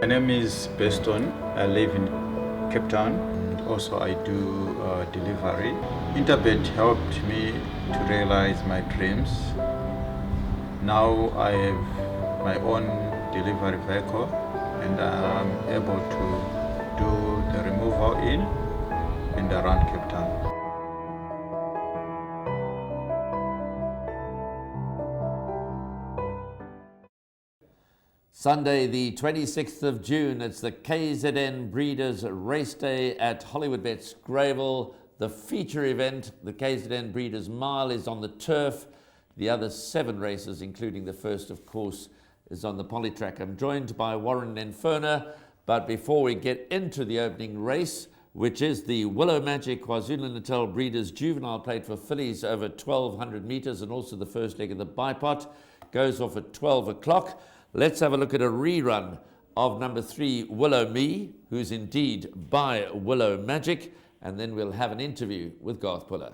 name is Beston. I live in Cape Town. Also, I do delivery. Interbet helped me to realize my dreams. Now I have my own delivery vehicle and I'm able to do the removal in and around Cape Town. Sunday, the 26th of June, it's the KZN Breeders' Race Day at Hollywoodbets Greyville. The feature event, the KZN Breeders' Mile, is on the turf. The other 7 races, including the first, of course, is on the polytrack. I'm joined by Warren Nenfona, but before we get into the opening race, which is the Willow Magic KwaZulu-Natal Breeders' Juvenile Plate for fillies over 1,200 meters, and also the first leg of the bipot, goes off at 12 o'clock. Let's have a look at a rerun of number 3, Willow Me, who's indeed by Willow Magic, and then we'll have an interview with Garth Puller.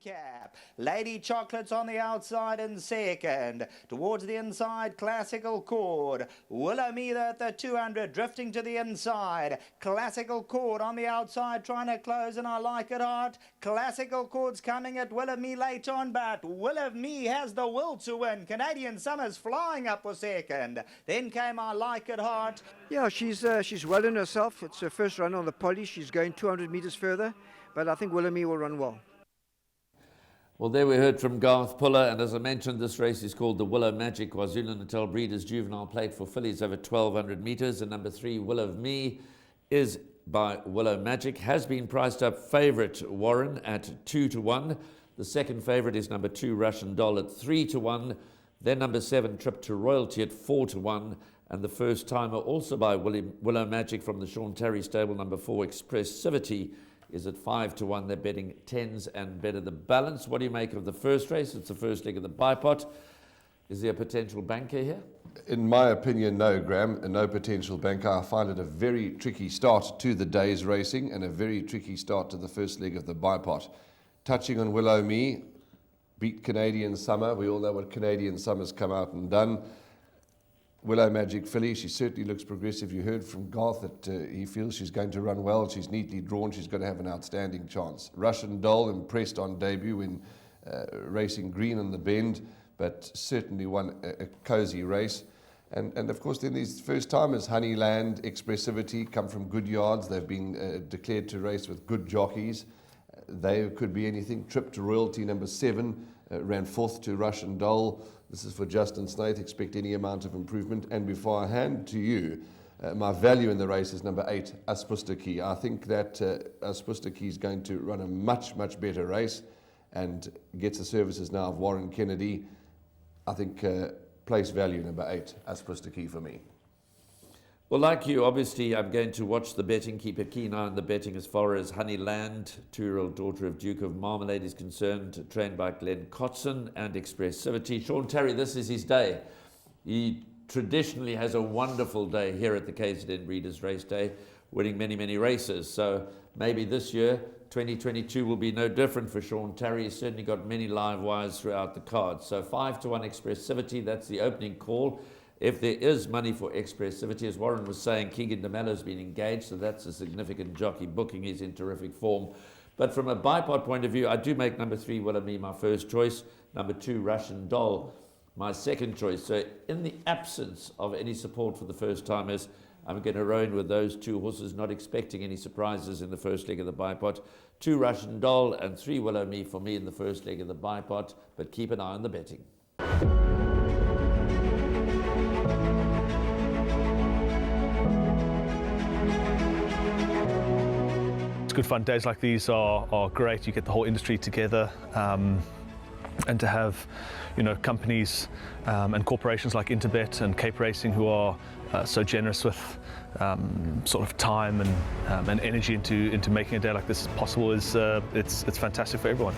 Cap. Lady Chocolates on the outside in second. Towards the inside, Classical Chord. Willow Me at the 200, drifting to the inside. Classical Chord on the outside, trying to close, and I Like It Hard. Classical Chord's coming at Willow Me late on, but Willow Me has the will to win. Canadian Summers flying up for second. Then came I Like It Hard. Yeah, she's well in herself. It's her first run on the poly. She's going 200 meters further, but I think Willow Me will run well. Well, there we heard from Garth Puller, and as I mentioned, this race is called the Willow Magic KwaZulu-Natal Breeders' Juvenile Plate for fillies over 1,200 meters, and number 3, Willow Me, is by Willow Magic, has been priced up favourite, Warren, at 2-1. The second favourite is number 2, Russian Doll, at 3-1. Then number 7, Trip to Royalty, at 4-1. And the first timer, also by Willow Magic from the Sean Terry stable, number 4, Expressivity, is at 5-1. They're betting 10s and better. The balance, what do you make of the first race? It's the first leg of the bipot. Is there a potential banker here? In my opinion, no, Graham, no potential banker. I find it a very tricky start to the day's racing and a very tricky start to the first leg of the bipot. Touching on Willow Me, beat Canadian Summer. We all know what Canadian Summer's come out and done. Willow Magic filly, she certainly looks progressive. You heard from Garth that he feels she's going to run well. She's neatly drawn. She's going to have an outstanding chance. Russian Doll impressed on debut in racing green on the bend, but certainly won a cosy race. And of course, then these first timers, Honeyland, Expressivity, come from good yards. They've been declared to race with good jockeys. They could be anything. Trip to Royalty, number 7, ran 4th to Russian Doll. This is for Justin Snaith. Expect any amount of improvement. And before I hand to you, my value in the race is number 8, Aspustaki. I think that Aspustaki is going to run a much, much better race and gets the services now of Warren Kennedy. I think place value number 8, Aspustaki for me. Well, like you, obviously, I'm going to watch the betting, keep a keen eye on the betting as far as Honeyland, 2-year-old daughter of Duke of Marmalade, is concerned, trained by Glenn Kotson, and Expressivity. Sean Terry, this is his day. He traditionally has a wonderful day here at the KZN Breeders' Race Day, winning many, many races. So maybe this year, 2022, will be no different for Sean Terry. He's certainly got many live wires throughout the card. So 5-1 Expressivity, that's the opening call. If there is money for Expressivity, as Warren was saying, Keegan DeMello's been engaged, so that's a significant jockey booking. He's in terrific form. But from a bipod point of view, I do make number 3, Willow Me, my first choice. Number 2, Russian Doll, my second choice. So in the absence of any support for the first timers, I'm going to row in with those 2 horses, not expecting any surprises in the first leg of the bipod. 2, Russian Doll, and 3, Willow Me for me in the first leg of the bipod. But keep an eye on the betting. Good fun. Days like these are great. You get the whole industry together, and to have, companies and corporations like Interbet and Cape Racing who are so generous with sort of time and energy into making a day like this possible is it's fantastic for everyone.